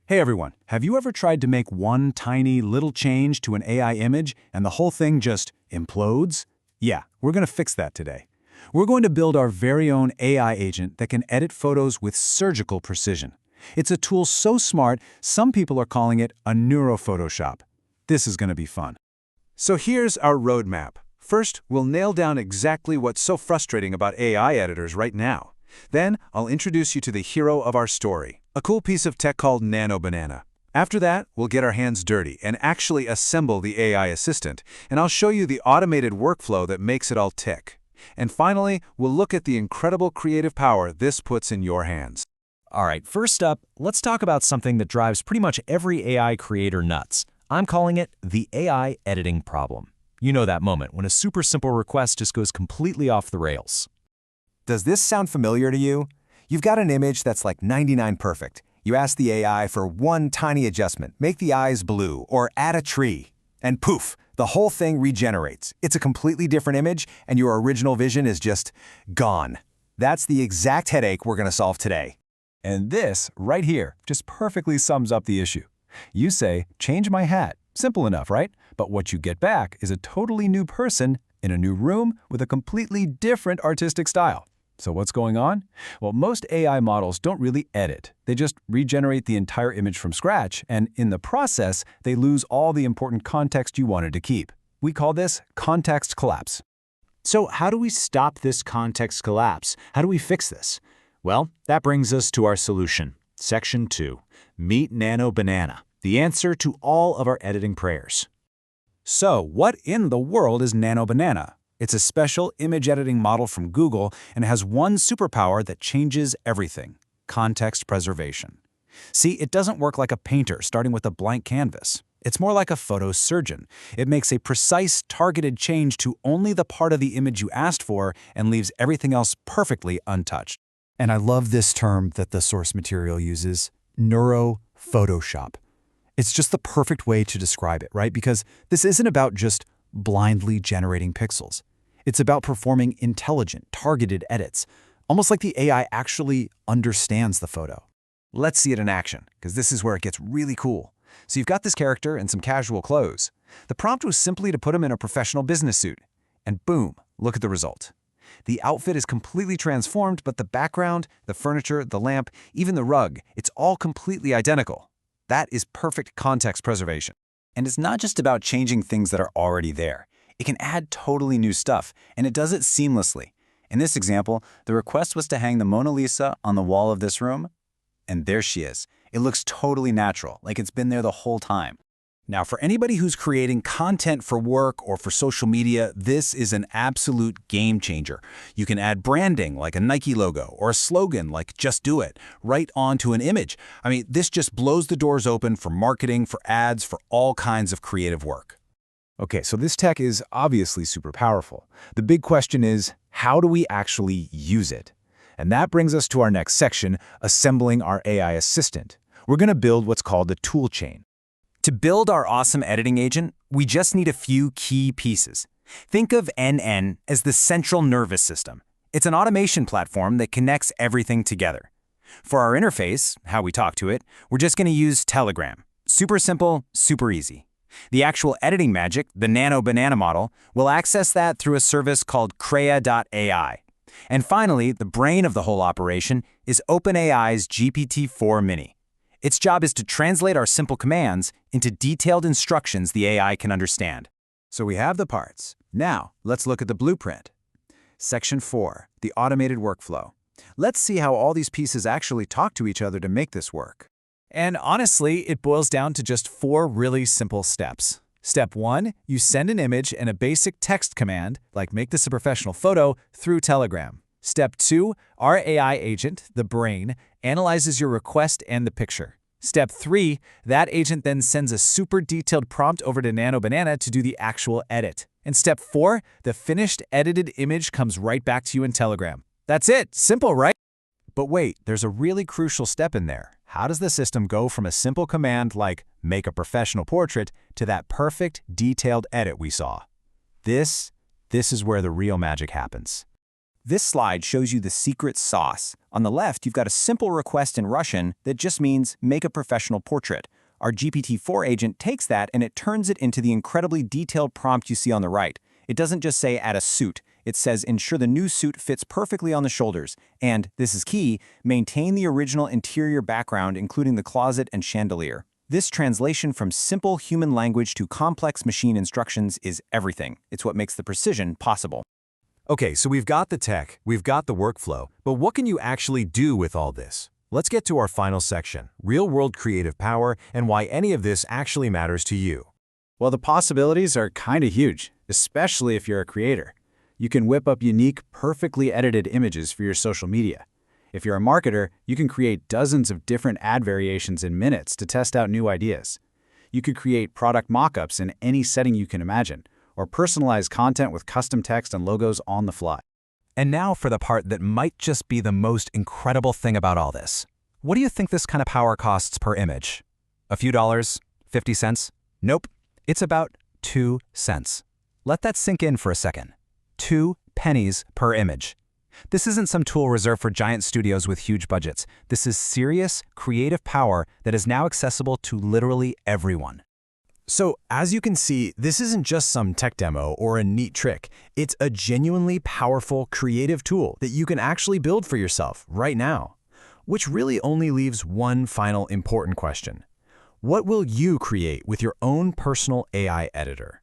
Hey everyone, have you ever tried to make one tiny little change to an AI image and the whole thing just implodes? Yeah, we're going to fix that today. We're going to build our very own AI agent that can edit photos with surgical precision. It's a tool so smart, some people are calling it a neuro-Photoshop. This is going to be fun. So here's our roadmap. First, we'll nail down exactly what's so frustrating about AI editors right now. Then, I'll introduce you to the hero of our story, a cool piece of tech called Nano Banana. After that, we'll get our hands dirty and actually assemble the AI assistant, and I'll show you the automated workflow that makes it all tick. And finally, we'll look at the incredible creative power this puts in your hands. All right, first up, let's talk about something that drives pretty much every AI creator nuts. I'm calling it the AI editing problem. You know that moment when a super simple request just goes completely off the rails. Does this sound familiar to you? You've got an image that's like 99 perfect. You ask the AI for one tiny adjustment, make the eyes blue, or add a tree. And poof, the whole thing regenerates. It's a completely different image, and your original vision is just gone. That's the exact headache we're going to solve today. And this, right here, just perfectly sums up the issue. You say, change my hat. Simple enough, right? But what you get back is a totally new person in a new room with a completely different artistic style. So what's going on? Well, most AI models don't really edit. They just regenerate the entire image from scratch, and in the process, they lose all the important context you wanted to keep. We call this context collapse. So how do we stop this context collapse? How do we fix this? Well, that brings us to our solution. Section 2. Meet Nano Banana, the answer to all of our editing prayers. So, what in the world is Nano Banana? It's a special image editing model from Google and has one superpower that changes everything: context preservation. See, it doesn't work like a painter starting with a blank canvas. It's more like a photo surgeon. It makes a precise, targeted change to only the part of the image you asked for and leaves everything else perfectly untouched. And I love this term that the source material uses, neuro-Photoshop. It's just the perfect way to describe it, right? Because this isn't about just blindly generating pixels. It's about performing intelligent, targeted edits, almost like the AI actually understands the photo. Let's see it in action, because this is where it gets really cool. So you've got this character in some casual clothes. The prompt was simply to put him in a professional business suit. And boom, look at the result. The outfit is completely transformed, but the background, the furniture, the lamp, even the rug, it's all completely identical. That is perfect context preservation. And it's not just about changing things that are already there. It can add totally new stuff, and it does it seamlessly. In this example, the request was to hang the Mona Lisa on the wall of this room, and there she is. It looks totally natural, like it's been there the whole time. Now, for anybody who's creating content for work or for social media, this is an absolute game changer. You can add branding like a Nike logo or a slogan like "Just Do It" right onto an image. I mean, this just blows the doors open for marketing, for ads, for all kinds of creative work. Okay, so this tech is obviously super powerful. The big question is, how do we actually use it? And that brings us to our next section, assembling our AI assistant. We're going to build what's called a tool chain. To build our awesome editing agent, we just need a few key pieces. Think of NN as the central nervous system. It's an automation platform that connects everything together. For our interface, how we talk to it, we're just going to use Telegram. Super simple, super easy. The actual editing magic, the Nano Banana model, will access that through a service called Crea.ai. And finally, the brain of the whole operation is OpenAI's GPT-4 Mini. Its job is to translate our simple commands into detailed instructions the AI can understand. So we have the parts. Now, let's look at the blueprint. Section 4, the automated workflow. Let's see how all these pieces actually talk to each other to make this work. And honestly, it boils down to just 4 really simple steps. Step 1, you send an image and a basic text command, like "make this a professional photo," through Telegram. Step 2, our AI agent, the brain, analyzes your request and the picture. Step 3, that agent then sends a super detailed prompt over to Nano Banana to do the actual edit. And step 4, the finished edited image comes right back to you in Telegram. That's it. Simple, right? But wait, there's a really crucial step in there. How does the system go from a simple command like "make a professional portrait" to that perfect, detailed edit we saw? This is where the real magic happens. This slide shows you the secret sauce. On the left, you've got a simple request in Russian that just means make a professional portrait. Our GPT-4 agent takes that and it turns it into the incredibly detailed prompt you see on the right. It doesn't just say add a suit. It says ensure the new suit fits perfectly on the shoulders. And, this is key, maintain the original interior background including the closet and chandelier. This translation from simple human language to complex machine instructions is everything. It's what makes the precision possible. Okay, so we've got the tech, we've got the workflow, but what can you actually do with all this? Let's get to our final section, real-world creative power and why any of this actually matters to you. Well, the possibilities are kind of huge, especially if you're a creator. You can whip up unique, perfectly edited images for your social media. If you're a marketer, you can create dozens of different ad variations in minutes to test out new ideas. You could create product mock-ups in any setting you can imagine, or personalize content with custom text and logos on the fly. And now for the part that might just be the most incredible thing about all this. What do you think this kind of power costs per image? A few dollars? 50 cents? Nope. It's about 2 cents. Let that sink in for a second. 2 pennies per image. This isn't some tool reserved for giant studios with huge budgets. This is serious, creative power that is now accessible to literally everyone. So, as you can see, this isn't just some tech demo or a neat trick. It's a genuinely powerful, creative tool that you can actually build for yourself right now. Which really only leaves one final important question. What will you create with your own personal AI editor?